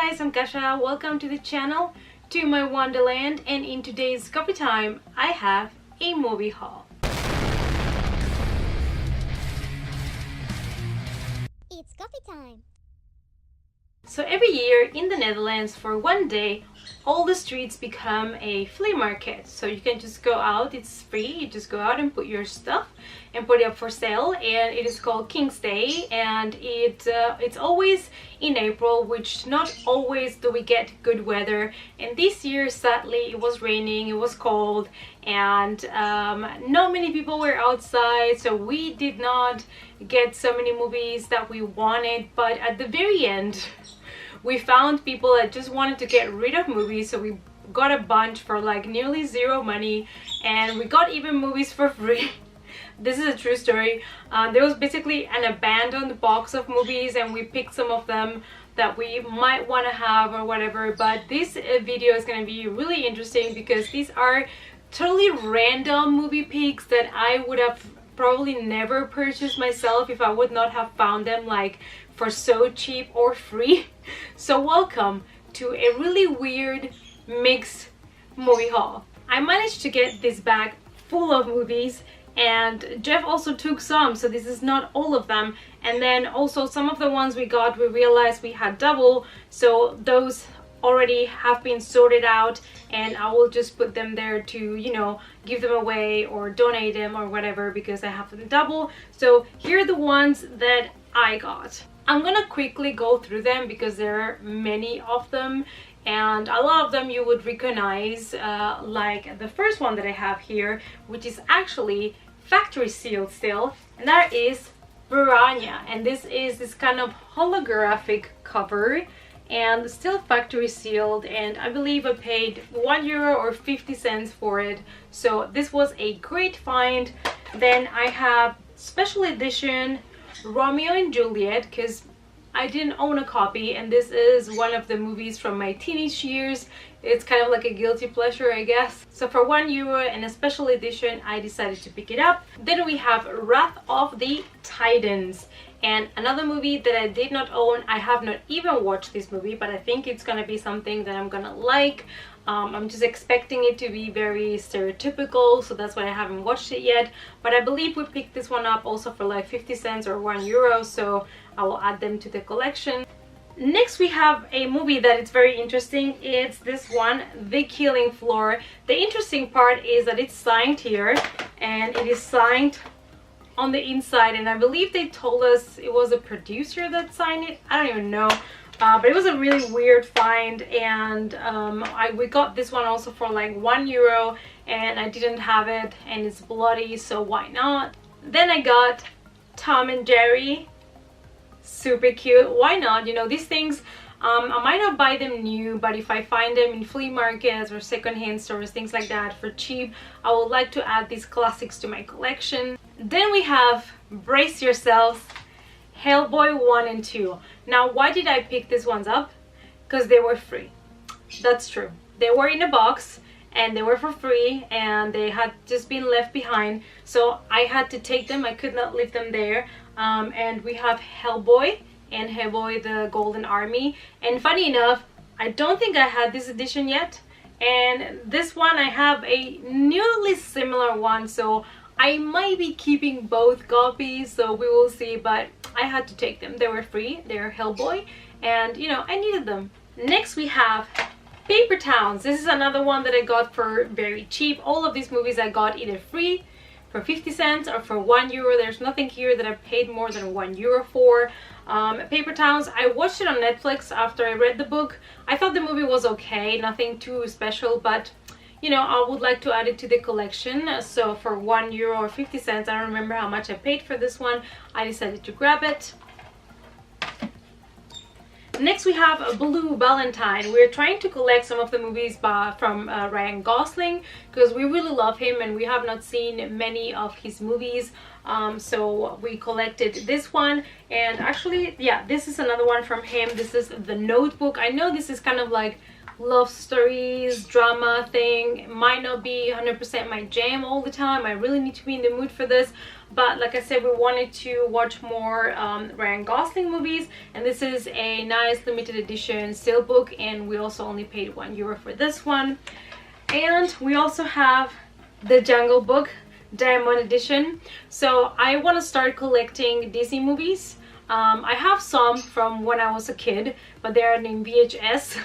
guys, I'm Kasha. Welcome to the channel, to my wonderland, and in today's coffee time I have a movie haul. It's coffee time. So every year in the Netherlands for one day all the streets become a flea market. So you can just go out, it's free, you just go out and put your stuff and put it up for sale, and it is called Kingsday, and it's always in April, which not always do we get good weather, and this year sadly it was raining, it was cold, and not many people were outside, so we did not get so many movies that we wanted. But at the very end we found people that just wanted to get rid of movies, so we got a bunch for like nearly zero money, and we got even movies for free. This is a true story. There was basically an abandoned box of movies, and we picked some of them that we might want to have or whatever. But this video is going to be really interesting because these are totally random movie picks that I would have probably never purchased myself if I would not have found them like for so cheap or free. So welcome to a really weird mixed movie haul. I managed to get this bag full of movies, and Jeff also took some, so this is not all of them. And then also some of the ones we got, we realized we had double, so those already have been sorted out, and I will just put them there to, you know, give them away or donate them or whatever, because I have them double. So here are the ones that I got. I'm gonna quickly go through them because there are many of them, and a lot of them you would recognize, like the first one that I have here, which is actually factory sealed still, and that is Piranha, and this is this kind of holographic cover and still factory sealed, and I believe I paid €1 or 50 cents for it, so this was a great find. Then I have special edition Romeo and Juliet, because I didn't own a copy, and this is one of the movies from my teenage years. It's kind of like a guilty pleasure, I guess. So for €1 and a special edition, I decided to pick it up. Then we have Wrath of the Titans, and another movie that I did not own. I have not even watched this movie, but I think it's gonna be something that I'm gonna like. I'm just expecting it to be very stereotypical, so that's why I haven't watched it yet. But I believe we picked this one up also for like 50 cents or €1, so I will add them to the collection. Next we have a movie that is very interesting. It's this one, The Killing Floor. The interesting part is that it's signed here, and it is signed on the inside, and I believe they told us it was a producer that signed it. I don't even know. But it was a really weird find, and we got this one also for like €1, and I didn't have it, and it's bloody, so why not? Then I got Tom and Jerry. Super cute, why not? You know, these things, I might not buy them new, but if I find them in flea markets or secondhand stores, things like that, for cheap, I would like to add these classics to my collection. Then we have, brace yourselves, Hellboy 1 and 2. Now, why did I pick these ones up? Because they were free. That's true. They were in a box and they were for free, and they had just been left behind, so I had to take them. I could not leave them there. And we have Hellboy and Hellboy the Golden Army, and funny enough, I don't think I had this edition yet, and this one I have a nearly similar one, so I might be keeping both copies, so we will see. But I had to take them. They were free. They're Hellboy, and you know, I needed them. Next we have Paper Towns. This is another one that I got for very cheap. All of these movies I got either free for 50 cents or for €1. There's nothing here that I paid more than €1 for. Paper Towns, I watched it on Netflix after I read the book. I thought the movie was okay, nothing too special, but you know, I would like to add it to the collection. So for €1 or 50 cents, I don't remember how much I paid for this one, I decided to grab it. Next we have Blue Valentine. We're trying to collect some of the movies from Ryan Gosling, because we really love him and we have not seen many of his movies. So we collected this one, and actually, yeah, this is another one from him. This is The Notebook. I know this is kind of like love stories, drama thing. It might not be 100% my jam all the time. I really need to be in the mood for this, but like I said, we wanted to watch more Ryan Gosling movies, and this is a nice limited edition steelbook, and we also only paid €1 for this one. And we also have the Jungle Book Diamond Edition. So I want to start collecting Disney movies. I have some from when I was a kid, but they are in VHS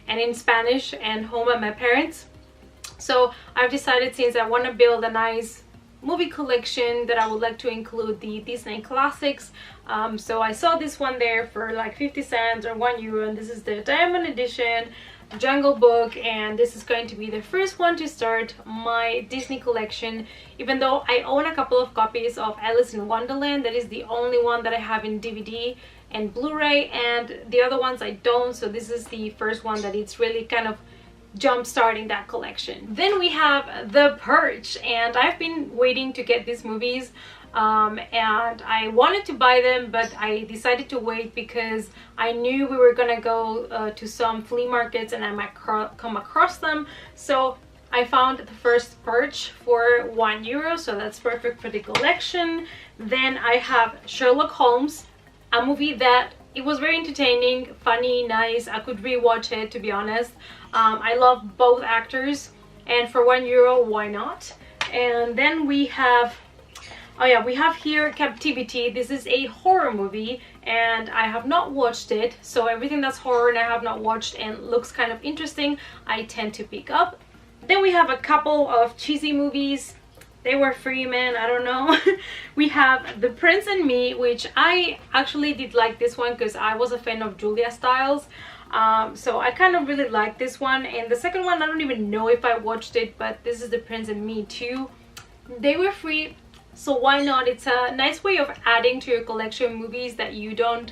and in Spanish and home at my parents. So I've decided, since I want to build a nice movie collection, that I would like to include the Disney classics. So I saw this one there for like 50 cents or €1, and this is the Diamond Edition Jungle Book, and this is going to be the first one to start my Disney collection. Even though I own a couple of copies of Alice in Wonderland, that is the only one that I have in DVD and Blu-ray, and the other ones I don't, so this is the first one that it's really kind of jump starting that collection. Then we have The Purge, and I've been waiting to get these movies, and I wanted to buy them, but I decided to wait because I knew we were gonna go to some flea markets and I might come across them. So I found the first Purge for €1, so that's perfect for the collection. Then I have Sherlock Holmes, a movie that it was very entertaining, funny, nice. I could rewatch it, to be honest. I love both actors, and for €1, why not? And then we have, oh yeah, we have here Captivity. This is a horror movie, and I have not watched it, so everything that's horror and I have not watched and looks kind of interesting, I tend to pick up. Then we have a couple of cheesy movies. They were free, man, I don't know. We have The Prince and Me, which I actually did like this one because I was a fan of Julia Stiles. So I kind of really like this one. And the second one, I don't even know if I watched it, but this is The Prince and Me too. They were free, so why not? It's a nice way of adding to your collection movies that you don't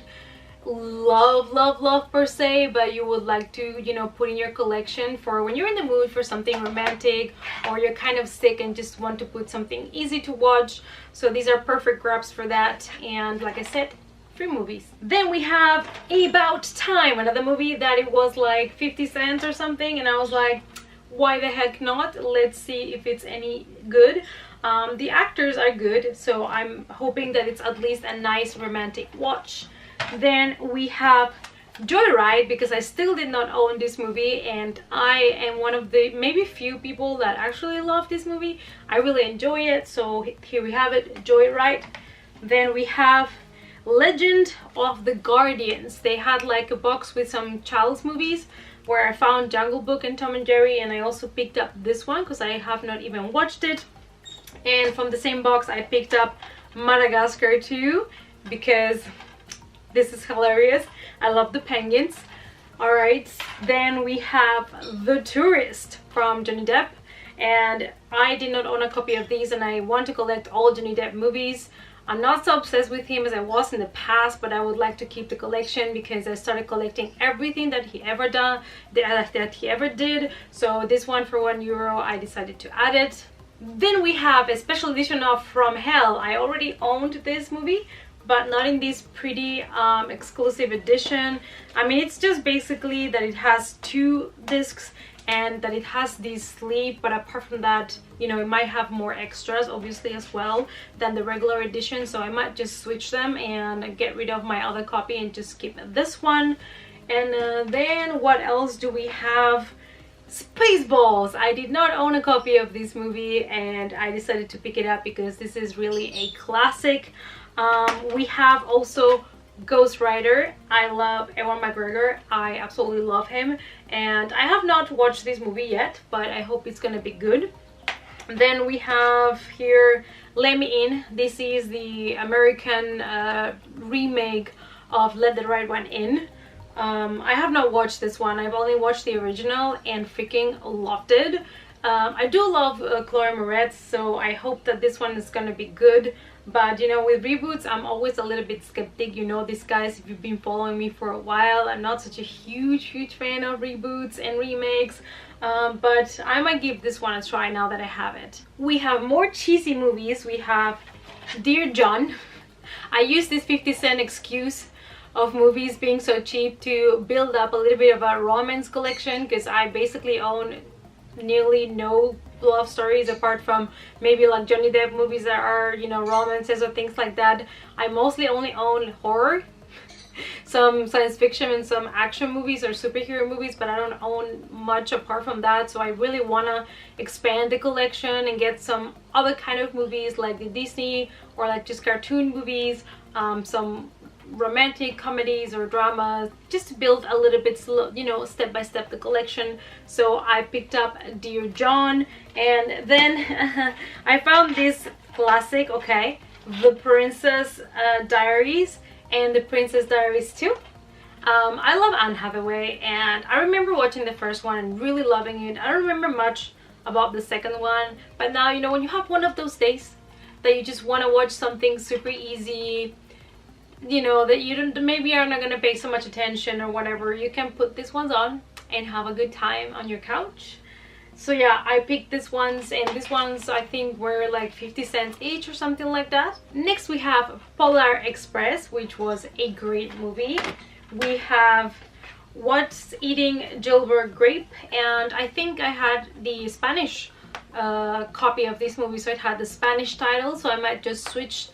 love per se, but you would like to, you know, put in your collection for when you're in the mood for something romantic, or you're kind of sick and just want to put something easy to watch. So these are perfect grabs for that, and like I said, free movies. Then we have About Time, another movie that it was like 50 cents or something, and I was like, why the heck not? Let's see if it's any good. The actors are good, so I'm hoping that it's at least a nice romantic watch. Then we have Joyride, because I still did not own this movie, and I am one of the maybe few people that actually love this movie. I really enjoy it, so here we have it, Joyride. Then we have Legend of the Guardians. They had like a box with some child's movies where I found Jungle Book and Tom and Jerry, and I also picked up this one because I have not even watched it. And from the same box I picked up Madagascar 2 because this is hilarious. I love the penguins. Alright, then we have The Tourist from Johnny Depp, and I did not own a copy of these, and I want to collect all Johnny Depp movies. I'm not so obsessed with him as I was in the past, but I would like to keep the collection because I started collecting everything that he ever did. So this one for €1, I decided to add it. Then we have a special edition of From Hell. I already owned this movie, but not in this pretty exclusive edition. I mean, it's just basically that it has 2 discs and that it has this sleeve, but apart from that, you know, it might have more extras obviously as well than the regular edition, so I might just switch them and get rid of my other copy and just keep this one. And then what else do we have? Spaceballs. I did not own a copy of this movie, and I decided to pick it up because this is really a classic. We have also Ghost Rider. I love Ewan McGregor. I absolutely love him, and I have not watched this movie yet, but I hope it's gonna be good. Then we have here Let Me In. This is the American remake of Let the Right One In. I have not watched this one. I've only watched the original and freaking loved it. I do love Chloe Moretz, so I hope that this one is gonna be good. But you know, with reboots, I'm always a little bit skeptic. You know this, guys, if you've been following me for a while, I'm not such a huge fan of reboots and remakes. But I might give this one a try now that I have it. We have more cheesy movies. We have Dear John. I used this 50 cent excuse of movies being so cheap to build up a little bit of a romance collection, because I basically own nearly no love stories apart from maybe like Johnny Depp movies that are, you know, romances or things like that. I mostly only own horror, some science fiction and some action movies or superhero movies, but I don't own much apart from that. So I really want to expand the collection and get some other kind of movies like the Disney or like just cartoon movies, some romantic comedies or dramas, just to build a little bit slow, you know, step by step the collection. So I picked up Dear John, and then I found this classic, okay, The Princess Diaries and The Princess Diaries 2. I love Anne Hathaway, and I remember watching the first one and really loving it. I don't remember much about the second one, but now, you know, when you have one of those days that you just want to watch something super easy, you know, that you don't, maybe are not going to pay so much attention or whatever, you can put these ones on and have a good time on your couch. So yeah, I picked these ones, and these ones I think were like 50 cents each or something like that. Next we have Polar Express, which was a great movie. We have What's Eating Gilbert Grape, and I think I had the Spanish copy of this movie, so it had the Spanish title, so I might just switch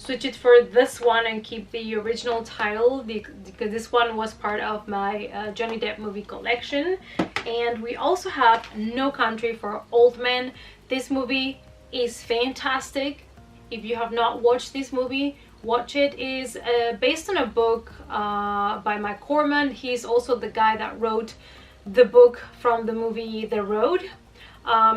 it for this one and keep the original title, because this one was part of my Johnny Depp movie collection. And we also have No Country for Old Men. This movie is fantastic. If you have not watched this movie, watch it. It is based on a book by Mike Corman. He's also the guy that wrote the book from the movie The Road.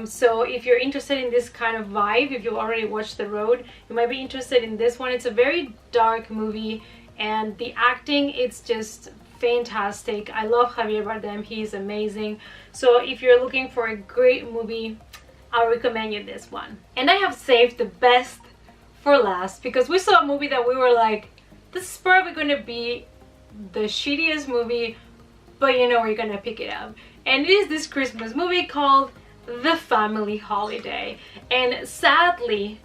So if you're interested in this kind of vibe, if you already watched The Road, you might be interested in this one. It's a very dark movie, and the acting, it's just fantastic. I love Javier Bardem, he's amazing. So if you're looking for a great movie, I recommend you this one. And I have saved the best for last, because we saw a movie that we were like, this is probably going to be the shittiest movie, but you know we're gonna pick it up. And it is this Christmas movie called The Family Holiday. And sadly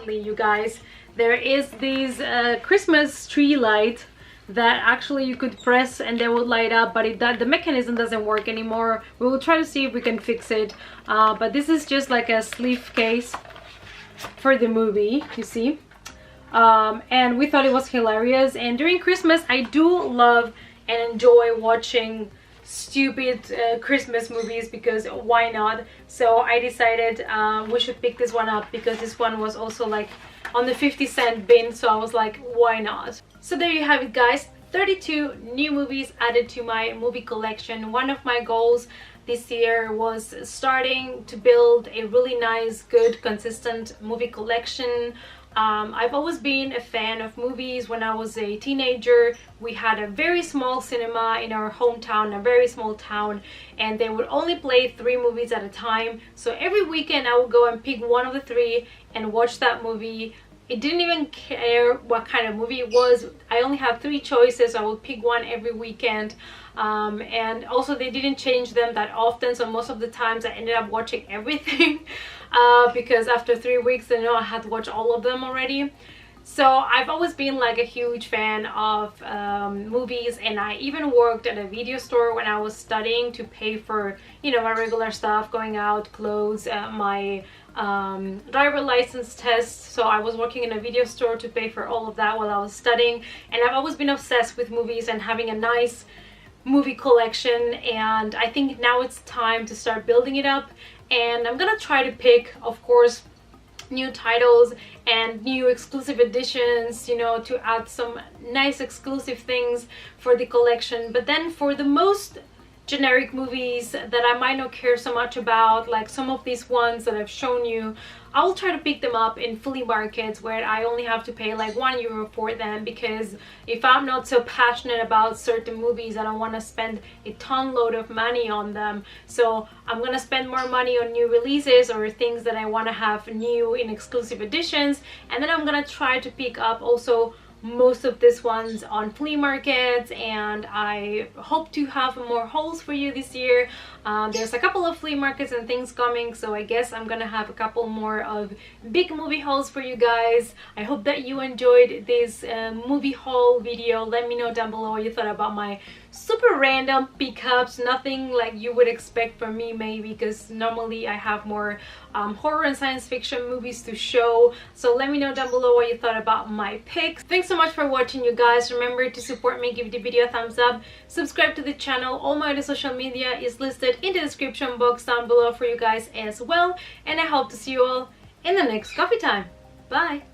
you guys, there is these Christmas tree light that actually you could press and they would light up, but the mechanism doesn't work anymore. We will try to see if we can fix it, but this is just like a sleeve case for the movie, you see. And we thought it was hilarious, and during Christmas I do love and enjoy watching stupid Christmas movies, because why not? So I decided we should pick this one up, because this one was also like on the 50-cent bin, so I was like, why not? So there you have it, guys. 32 new movies added to my movie collection. One of my goals this year was starting to build a really nice, good, consistent movie collection. I've always been a fan of movies. When I was a teenager, we had a very small cinema in our hometown, a very small town, and they would only play 3 movies at a time. So every weekend I would go and pick one of the 3 and watch that movie. It didn't even care what kind of movie it was. I only had 3 choices, so I would pick one every weekend. And also they didn't change them that often, so most of the times I ended up watching everything. Because after 3 weeks, you know, I had to watch all of them already. So I've always been like a huge fan of movies, and I even worked at a video store when I was studying to pay for, you know, my regular stuff, going out, clothes, my driver license test. So I was working in a video store to pay for all of that while I was studying, and I've always been obsessed with movies and having a nice movie collection, and I think now it's time to start building it up. And I'm gonna try to pick, of course, new titles and new exclusive editions, you know, to add some nice exclusive things for the collection. But then for the most generic movies that I might not care so much about, like some of these ones that I've shown you, I will try to pick them up in flea markets where I only have to pay like €1 for them, because if I'm not so passionate about certain movies, I don't want to spend a ton load of money on them. So I'm gonna spend more money on new releases or things that I want to have new in exclusive editions, and then I'm gonna try to pick up also most of these ones on flea markets, and I hope to have more hauls for you this year. There's a couple of flea markets and things coming, so I guess I'm gonna have a couple more of big movie hauls for you guys. I hope that you enjoyed this movie haul video. Let me know down below what you thought about my super random pickups. Nothing like you would expect from me, maybe, because normally I have more horror and science fiction movies to show. So let me know down below what you thought about my picks. Thanks so much for watching, you guys. Remember to support me, give the video a thumbs up, subscribe to the channel. All my other social media is listed in the description box down below for you guys as well, and I hope to see you all in the next coffee time. Bye.